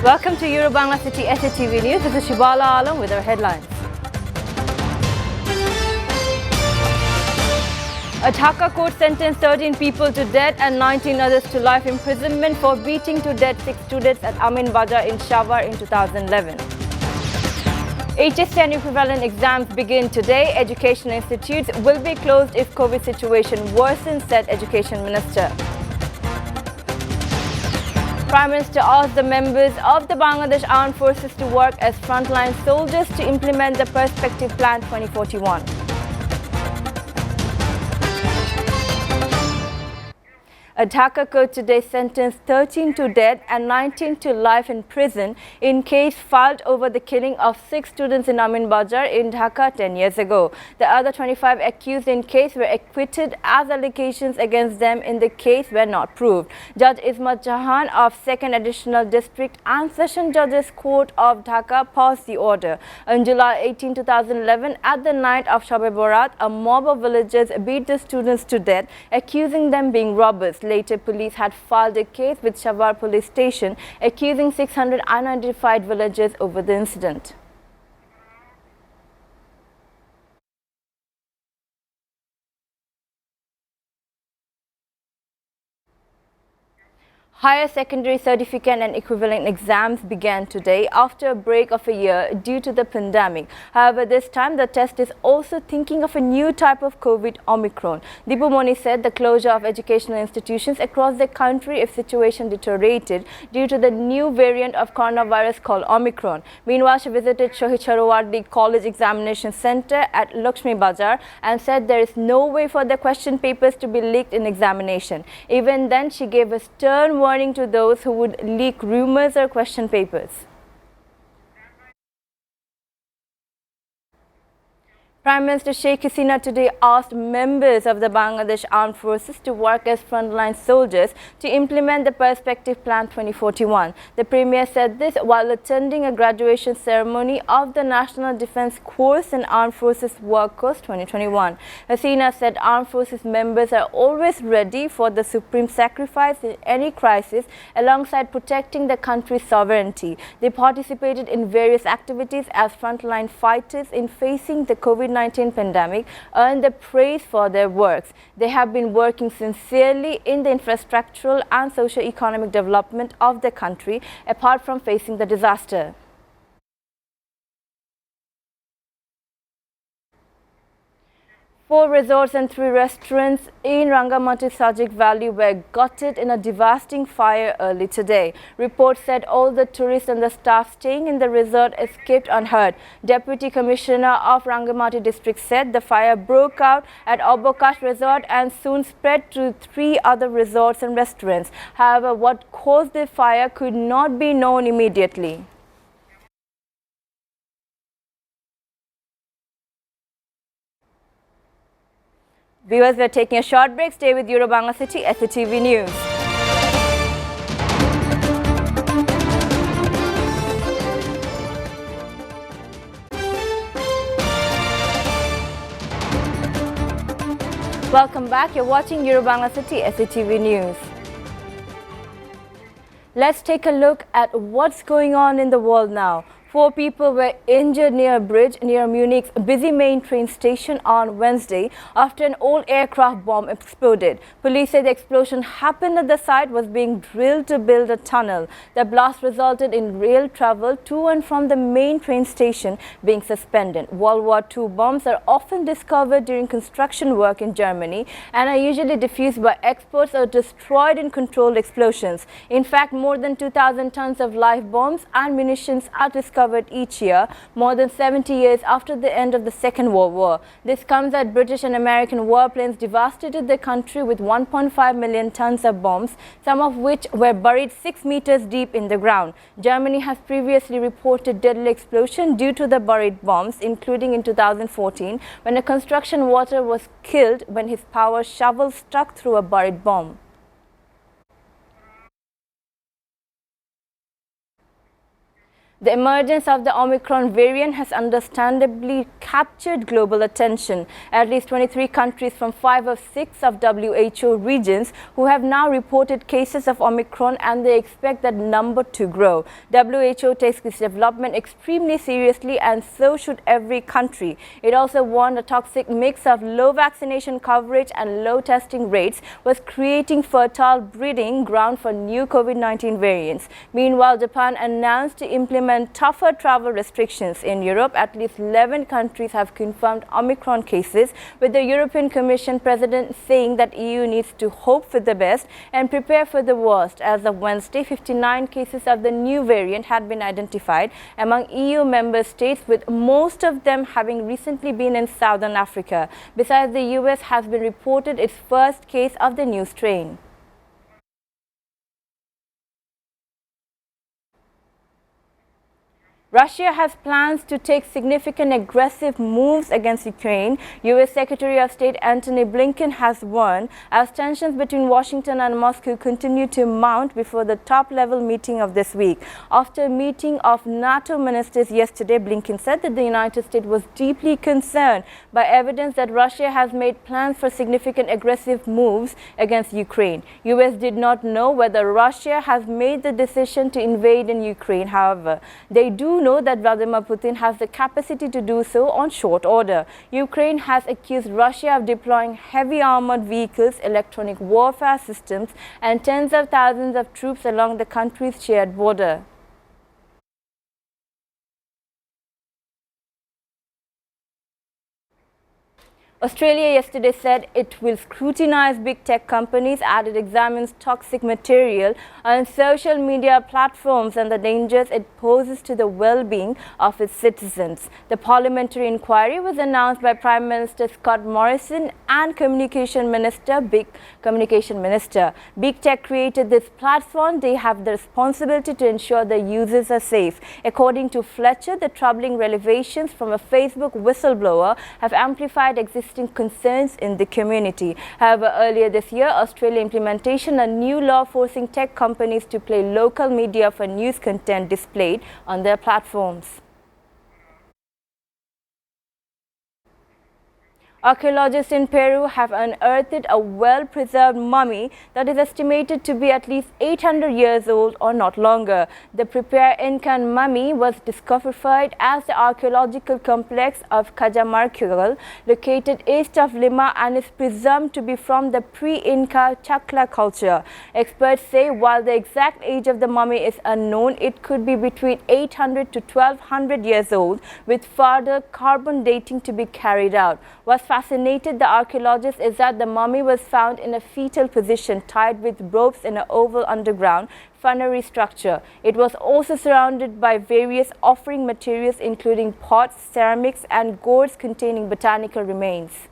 Welcome to Bangla City SATV News. This is Shibala Alam with our headlines. A Dhaka court sentenced 13 people to death and 19 others to life imprisonment for beating to death 6 students at Amin Bajar in Shawar in 2011. HSC and equivalent exams begin today. Education institutes will be closed if COVID situation worsens, said Education Minister. Prime Minister asked the members of the Bangladesh Armed Forces to work as frontline soldiers to implement the Perspective Plan 2041. A Dhaka court today sentenced 13 to death and 19 to life in prison in case filed over the killing of 6 students in Amin Bajar in Dhaka 10 years ago. The other 25 accused in case were acquitted as allegations against them in the case were not proved. Judge Ismat Jahan of 2nd Additional District and Session Judges Court of Dhaka paused the order. On July 18, 2011, at the night of Shab-e Barat, a mob of villagers beat the students to death, accusing them being robbers. Later, police had filed a case with Shawar police station, accusing 600 unidentified villagers over the incident. Higher secondary certificate and equivalent exams began today after a break of a year due to the pandemic. However, this time the test is also thinking of a new type of COVID Omicron. Dipu Moni said the closure of educational institutions across the country if situation deteriorated due to the new variant of coronavirus called Omicron. Meanwhile, she visited Shohid Sharwardi College Examination Center at Lakshmi Bazaar and said there is no way for the question papers to be leaked in examination. Even then, she gave a stern warning to those who would leak rumors or question papers. Prime Minister Sheikh Hasina today asked members of the Bangladesh Armed Forces to work as frontline soldiers to implement the Perspective Plan 2041. The Premier said this while attending a graduation ceremony of the National Defence Course and Armed Forces Work Course 2021. Hasina said Armed Forces members are always ready for the supreme sacrifice in any crisis alongside protecting the country's sovereignty. They participated in various activities as frontline fighters in facing the COVID-19 pandemic, earned the praise for their works. They have been working sincerely in the infrastructural and socio-economic development of the country apart from facing the disaster. 4 resorts and 3 restaurants in Rangamati Sajik Valley were gutted in a devastating fire early today. Reports said all the tourists and the staff staying in the resort escaped unhurt. Deputy Commissioner of Rangamati District said the fire broke out at Obokash Resort and soon spread to 3 other resorts and restaurants. However, what caused the fire could not be known immediately. Viewers, we are taking a short break. Stay with Bangla City SATV News. Welcome back. You're watching Bangla City SATV News. Let's take a look at what's going on in the world now. 4 people were injured near a bridge near Munich's busy main train station on Wednesday after an old aircraft bomb exploded. Police say the explosion happened at the site was being drilled to build a tunnel. The blast resulted in rail travel to and from the main train station being suspended. World War II bombs are often discovered during construction work in Germany and are usually defused by experts or destroyed in controlled explosions. In fact, more than 2,000 tons of live bombs and munitions are discovered each year, more than 70 years after the end of the Second World War. This comes as British and American warplanes devastated the country with 1.5 million tons of bombs, some of which were buried 6 meters deep in the ground. Germany has previously reported deadly explosion due to the buried bombs, including in 2014 when a construction worker was killed when his power shovel struck through a buried bomb. The emergence of the Omicron variant has understandably captured global attention. At least 23 countries from 5 of 6 of WHO regions who have now reported cases of Omicron, and they expect that number to grow. WHO takes this development extremely seriously, and so should every country. It also warned a toxic mix of low vaccination coverage and low testing rates was creating fertile breeding ground for new COVID-19 variants. Meanwhile, Japan announced to implement tougher travel restrictions. In Europe, at least 11 countries have confirmed Omicron cases, with the European Commission President saying that EU needs to hope for the best and prepare for the worst. As of Wednesday, 59 cases of the new variant had been identified among EU member states, with most of them having recently been in Southern Africa. Besides, the US has been reported its first case of the new strain. Russia has plans to take significant aggressive moves against Ukraine. U.S. Secretary of State Antony Blinken has warned as tensions between Washington and Moscow continue to mount before the top-level meeting of this week. After a meeting of NATO ministers yesterday, Blinken said that the United States was deeply concerned by evidence that Russia has made plans for significant aggressive moves against Ukraine. U.S. did not know whether Russia has made the decision to invade in Ukraine. However, they do know that Vladimir Putin has the capacity to do so on short order. Ukraine has accused Russia of deploying heavy armored vehicles, electronic warfare systems, and tens of thousands of troops along the country's shared border. Australia yesterday said it will scrutinize big tech companies as it examines toxic material on social media platforms and the dangers it poses to the well-being of its citizens. The parliamentary inquiry was announced by Prime Minister Scott Morrison and Communication Minister. Big tech created this platform. They have the responsibility to ensure the users are safe. According to Fletcher, the troubling revelations from a Facebook whistleblower have amplified existing concerns in the community. However, earlier this year, Australia implemented a new law forcing tech companies to play local media for news content displayed on their platforms. Archaeologists in Peru have unearthed a well-preserved mummy that is estimated to be at least 800 years old or not longer. The prepared Incan mummy was discovered at the archaeological complex of Cajamarquil, located east of Lima, and is presumed to be from the pre-Inca Chacla culture. Experts say while the exact age of the mummy is unknown, it could be between 800 to 1200 years old, with further carbon dating to be carried out. What fascinated the archaeologists is that the mummy was found in a fetal position, tied with ropes in an oval underground funerary structure. It was also surrounded by various offering materials, including pots, ceramics, and gourds containing botanical remains.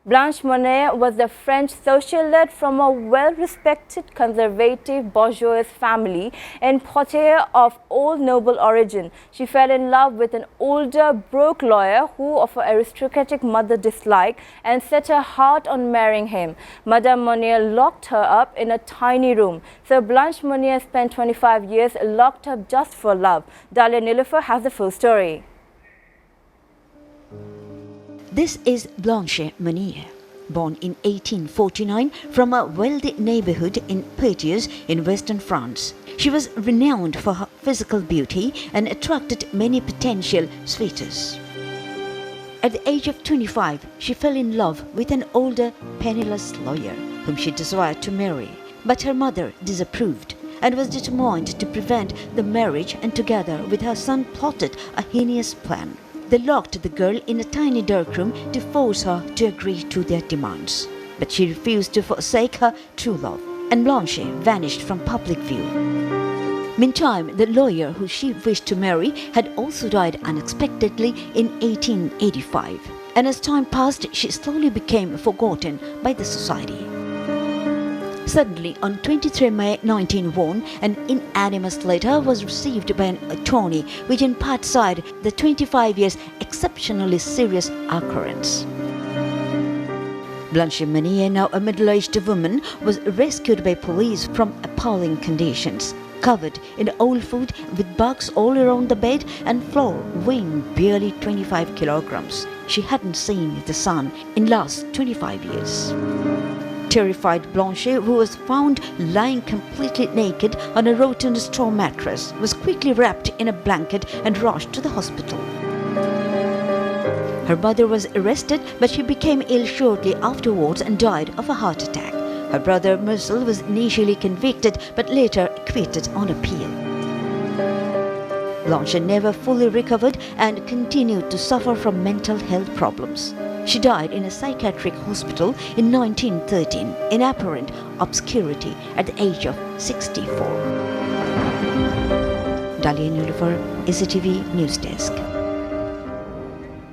Blanche Meniere was the French socialite from a well-respected conservative bourgeois family in Poitiers of old noble origin. She fell in love with an older broke lawyer who of her aristocratic mother disliked and set her heart on marrying him. Madame Meniere locked her up in a tiny room. So Blanche Meniere spent 25 years locked up just for love. Dalia Nilofer has the full story. This is Blanche Meniere, born in 1849 from a wealthy neighborhood in Poitiers in western France. She was renowned for her physical beauty and attracted many potential suitors. At the age of 25, she fell in love with an older, penniless lawyer whom she desired to marry. But her mother disapproved and was determined to prevent the marriage, and together with her son plotted a heinous plan. They locked the girl in a tiny dark room to force her to agree to their demands. But she refused to forsake her true love, and Blanche vanished from public view. Meantime, the lawyer who she wished to marry had also died unexpectedly in 1885, and as time passed, she slowly became forgotten by the society. Suddenly, on 23 May 1901, an unanimous letter was received by an attorney which in part cited the 25 years exceptionally serious occurrence. Blanche Meniere, now a middle-aged woman, was rescued by police from appalling conditions. Covered in old food with bugs all around the bed and floor, weighing barely 25 kilograms. She hadn't seen the sun in last 25 years. Terrified Blanche, who was found lying completely naked on a rotten straw mattress, was quickly wrapped in a blanket and rushed to the hospital. Her mother was arrested, but she became ill shortly afterwards and died of a heart attack. Her brother Marcel was initially convicted but later acquitted on appeal. Blanche never fully recovered and continued to suffer from mental health problems. She died in a psychiatric hospital in 1913 in apparent obscurity at the age of 64. Dalia Nulufar, SATV News Desk.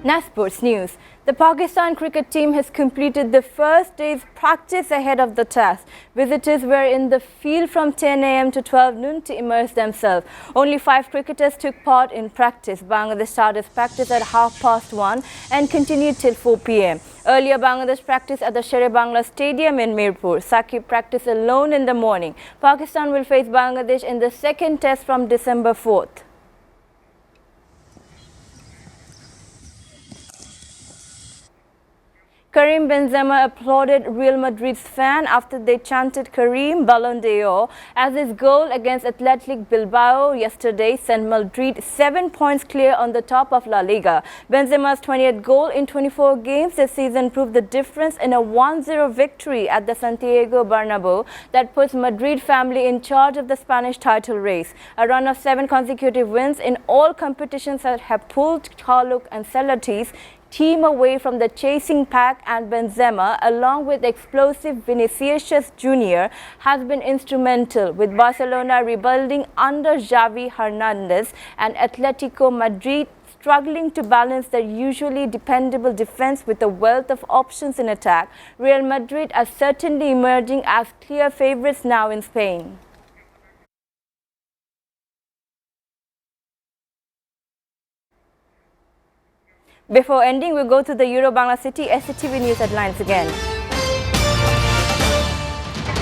Now sports news. The Pakistan cricket team has completed the first day's practice ahead of the test. Visitors were in the field from 10 a.m. to 12 noon to immerse themselves. Only 5 cricketers took part in practice. Bangladesh started practice at 1:30 and continued till 4 p.m. Earlier, Bangladesh practiced at the Sher-e-Bangla Stadium in Mirpur. Saqib practiced alone in the morning. Pakistan will face Bangladesh in the second test from December 4th. Karim Benzema applauded Real Madrid's fan after they chanted Karim Ballon d'Or as his goal against Athletic Bilbao yesterday sent Madrid 7 points clear on the top of La Liga. Benzema's 20th goal in 24 games this season proved the difference in a 1-0 victory at the Santiago Bernabeu that puts Madrid family in charge of the Spanish title race. A run of 7 consecutive wins in all competitions that have pulled Taluk and Celatis team away from the chasing pack, and Benzema, along with explosive Vinicius Jr., has been instrumental with Barcelona rebuilding under Xavi Hernandez and Atletico Madrid struggling to balance their usually dependable defense with a wealth of options in attack. Real Madrid are certainly emerging as clear favorites now in Spain. Before ending, we'll go to the Euro-Bangla City SATV News headlines again.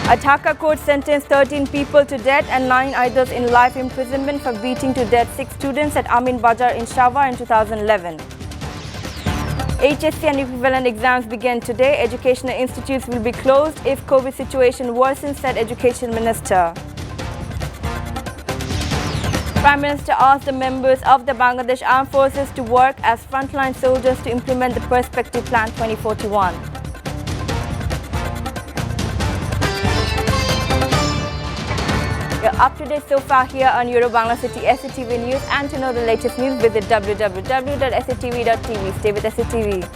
A Dhaka court sentenced 13 people to death and 9 others in life imprisonment for beating to death 6 students at Amin Bazar in Shawar in 2011. HSC and equivalent exams begin today. Educational institutes will be closed if COVID situation worsens, said Education Minister. Prime Minister asked the members of the Bangladesh Armed Forces to work as frontline soldiers to implement the Perspective Plan 2041. You're up to date so far here on Euro-Bangla City SATV News, and to know the latest news visit www.satv.tv. Stay with SATV.